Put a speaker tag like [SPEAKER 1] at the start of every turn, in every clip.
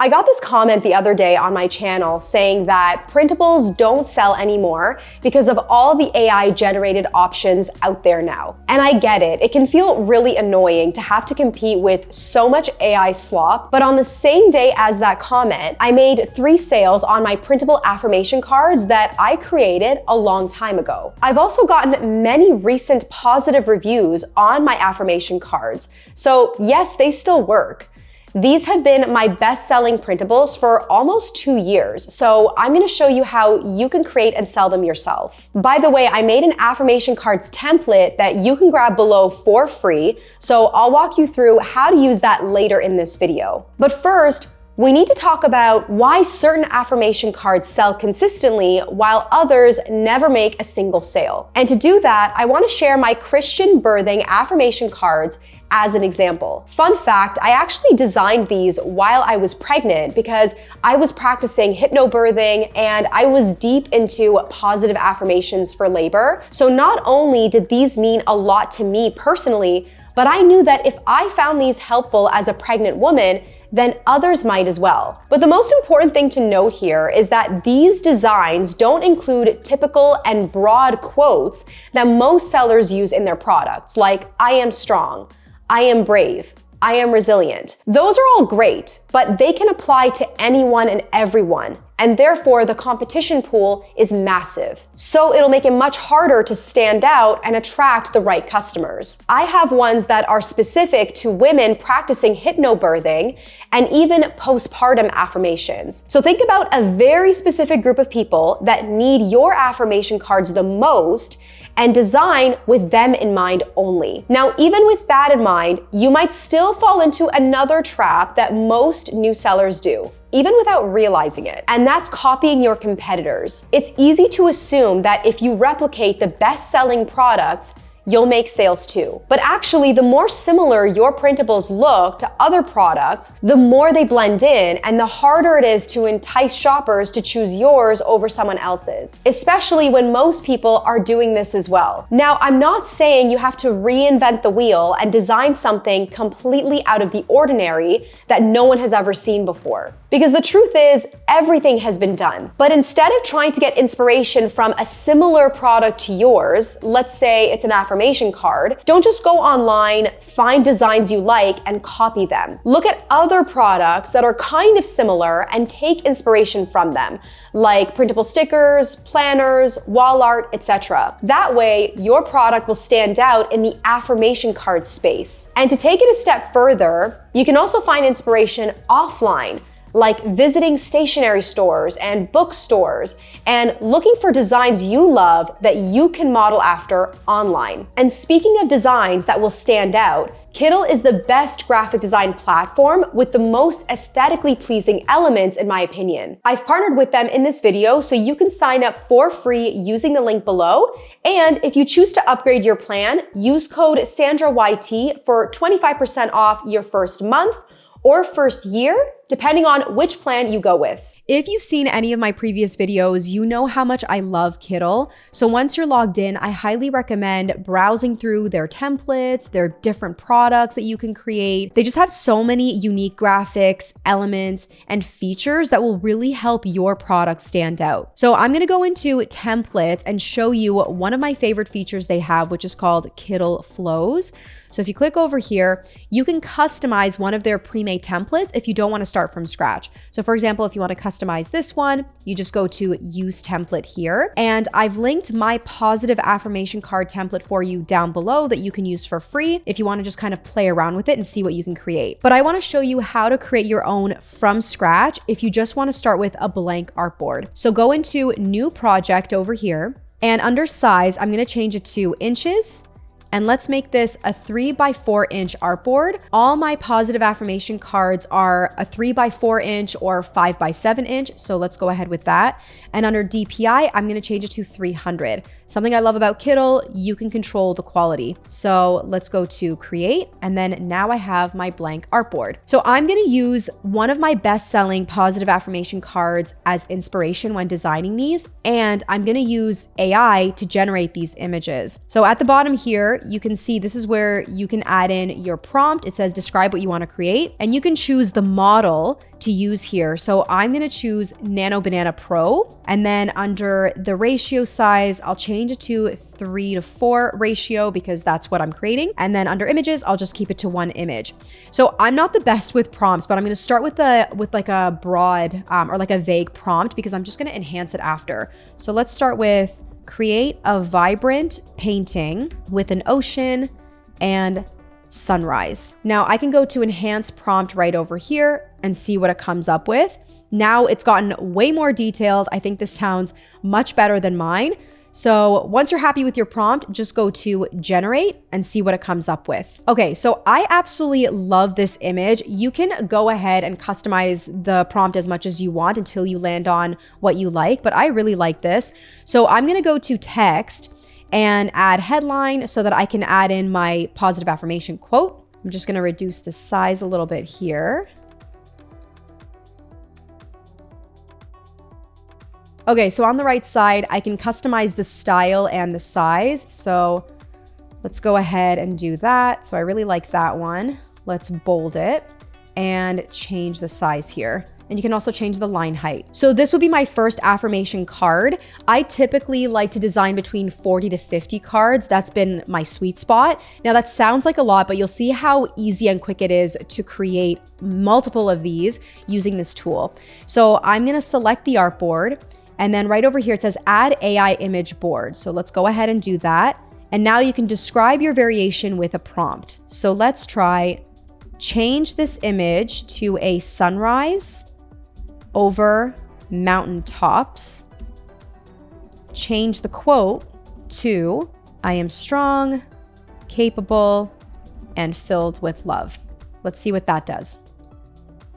[SPEAKER 1] I got this comment the other day on my channel saying that printables don't sell anymore because of all the AI generated options out there now. And I get it. It can feel really annoying to have to compete with so much AI slop, but on the same day as that comment, I made 3 sales on my printable affirmation cards that I created a long time ago. I've also gotten many recent positive reviews on my affirmation cards. So yes, they still work. These have been my best-selling printables for almost 2 years, so I'm going to show you how you can create and sell them yourself. By the way, I made an affirmation cards template that you can grab below for free, so I'll walk you through how to use that later in this video. But first, we need to talk about why certain affirmation cards sell consistently while others never make a single sale. And to do that, I want to share my Christian birthing affirmation cards as an example. Fun fact, I actually designed these while I was pregnant because I was practicing hypnobirthing and I was deep into positive affirmations for labor. So not only did these mean a lot to me personally, but I knew that if I found these helpful as a pregnant woman, then others might as well. But the most important thing to note here is that these designs don't include typical and broad quotes that most sellers use in their products, like "I am strong," "I am brave," "I am resilient." Those are all great, but they can apply to anyone and everyone, and therefore the competition pool is massive. So it'll make it much harder to stand out and attract the right customers. I have ones that are specific to women practicing hypnobirthing and even postpartum affirmations. So think about a very specific group of people that need your affirmation cards the most and design with them in mind only. Now, even with that in mind, you might still fall into another trap that most new sellers do, even without realizing it, and that's copying your competitors. It's easy to assume that if you replicate the best-selling products, you'll make sales too. But actually, the more similar your printables look to other products, the more they blend in and the harder it is to entice shoppers to choose yours over someone else's, especially when most people are doing this as well. Now, I'm not saying you have to reinvent the wheel and design something completely out of the ordinary that no one has ever seen before. Because the truth is, everything has been done. But instead of trying to get inspiration from a similar product to yours, let's say it's an affirmation card, don't just go online, find designs you like, and copy them. Look at other products that are kind of similar and take inspiration from them, like printable stickers, planners, wall art, etc. That way, your product will stand out in the affirmation card space. And to take it a step further, you can also find inspiration offline, like visiting stationery stores and bookstores and looking for designs you love that you can model after online. And speaking of designs that will stand out, Kittl is the best graphic design platform with the most aesthetically pleasing elements, in my opinion. I've partnered with them in this video, so you can sign up for free using the link below. And if you choose to upgrade your plan, use code SandraYT for 25% off your first month or first year, depending on which plan you go with. If you've seen any of my previous videos, you know how much I love Kittl. So once you're logged in, I highly recommend browsing through their templates, their different products that you can create. They just have so many unique graphics, elements, and features that will really help your product stand out. So I'm gonna go into templates and show you one of my favorite features they have, which is called Kittl Flows. So if you click over here, you can customize one of their pre-made templates if you don't want to start from scratch. So for example, if you want to customize this one, you just go to use template here. And I've linked my positive affirmation card template for you down below that you can use for free if you want to just kind of play around with it and see what you can create. But I want to show you how to create your own from scratch if you just want to start with a blank artboard. So go into new project over here, and under size, I'm going to change it to inches. And let's make this a 3x4 inch artboard. All my positive affirmation cards are a 3x4 inch or 5x7 inch. So let's go ahead with that. And under DPI, I'm gonna change it to 300. Something I love about Kittl, you can control the quality. So let's go to create. And then now I have my blank artboard. So I'm gonna use one of my best-selling positive affirmation cards as inspiration when designing these. And I'm gonna use AI to generate these images. So at the bottom here,
[SPEAKER 2] here, you can see this is where you can add in your prompt. It says describe what you want to create, and you can choose the model to use here. So I'm going to choose Nano Banana Pro, and then under the ratio size, I'll change it to 3:4 ratio because that's what I'm creating. And then under images, I'll just keep it to 1 image. So I'm not the best with prompts, but I'm going to start with like a broad or like a vague prompt because I'm just going to enhance it after. So let's start with create a vibrant painting with an ocean and sunrise. Now I can go to enhance prompt right over here and see what it comes up with. Now it's gotten way more detailed. I think this sounds much better than mine. So once you're happy with your prompt, just go to generate and see what it comes up with. Okay, so I absolutely love this image. You can go ahead and customize the prompt as much as you want until you land on what you like, but I really like this. So I'm gonna go to text and add headline so that I can add in my positive affirmation quote. I'm just gonna reduce the size a little bit here. Okay, so on the right side, I can customize the style and the size. So let's go ahead and do that. So I really like that one. Let's bold it and change the size here. And you can also change the line height. So this would be my first affirmation card. I typically like to design between 40 to 50 cards. That's been my sweet spot. Now that sounds like a lot, but you'll see how easy and quick it is to create multiple of these using this tool. So I'm gonna select the artboard, and then right over here, it says add AI image board. So let's go ahead and do that. And now you can describe your variation with a prompt. So let's try change this image to a sunrise over mountaintops. Change the quote to I am strong, capable, and filled with love. Let's see what that does.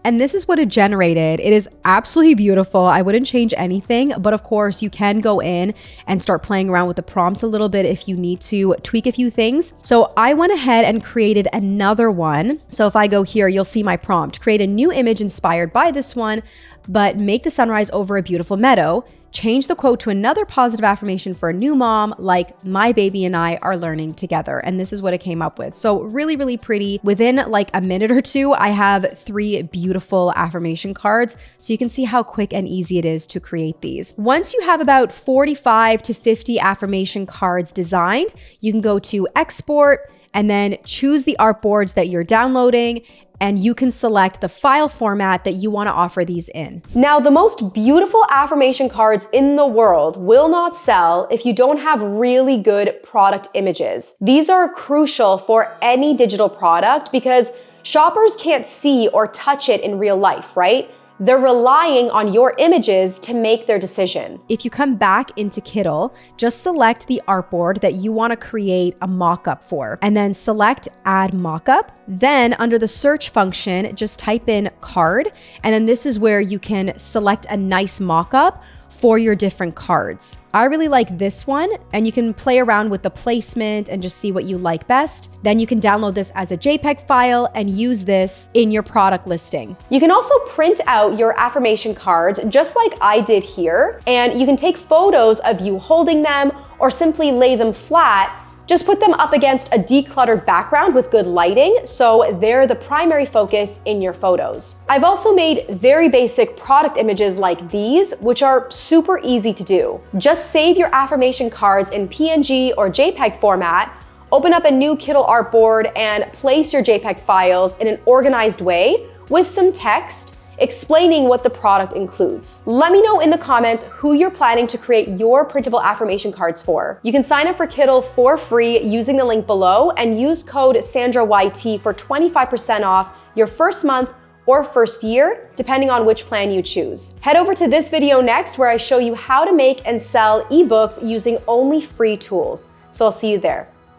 [SPEAKER 2] And this is what it generated. It is absolutely beautiful. I wouldn't change anything, but of course you can go in and start playing around with the prompts a little bit if you need to tweak a few things. So I went ahead and created another one. So if I go here, you'll see my prompt, create a new image inspired by this one, but make the sunrise over a beautiful meadow. Change the quote to another positive affirmation for a new mom, like my baby and I are learning together. And this is what it came up with. So really, really pretty. Within like a minute or two, I have 3 beautiful affirmation cards. So you can see how quick and easy it is to create these. Once you have about 45 to 50 affirmation cards designed, you can go to export and then choose the artboards that you're downloading, and you can select the file format that you want to offer these in.
[SPEAKER 1] Now, the most beautiful affirmation cards in the world will not sell if you don't have really good product images. These are crucial for any digital product because shoppers can't see or touch it in real life, right? They're relying on your images to make their decision.
[SPEAKER 2] If you come back into Kittl, just select the artboard that you want to create a mockup for, and then select Add Mockup. Then under the search function, just type in card, and then this is where you can select a nice mockup for your different cards. I really like this one, and you can play around with the placement and just see what you like best. Then you can download this as a JPEG file and use this in your product listing.
[SPEAKER 1] You can also print out your affirmation cards just like I did here, and you can take photos of you holding them or simply lay them flat. Just put them up against a decluttered background with good lighting, so they're the primary focus in your photos. I've also made very basic product images like these, which are super easy to do. Just save your affirmation cards in PNG or JPEG format, open up a new Kittl artboard, and place your JPEG files in an organized way with some text explaining what the product includes. Let me know in the comments who you're planning to create your printable affirmation cards for. You can sign up for Kittl for free using the link below and use code SandraYT for 25% off your first month or first year, depending on which plan you choose. Head over to this video next where I show you how to make and sell ebooks using only free tools. So I'll see you there.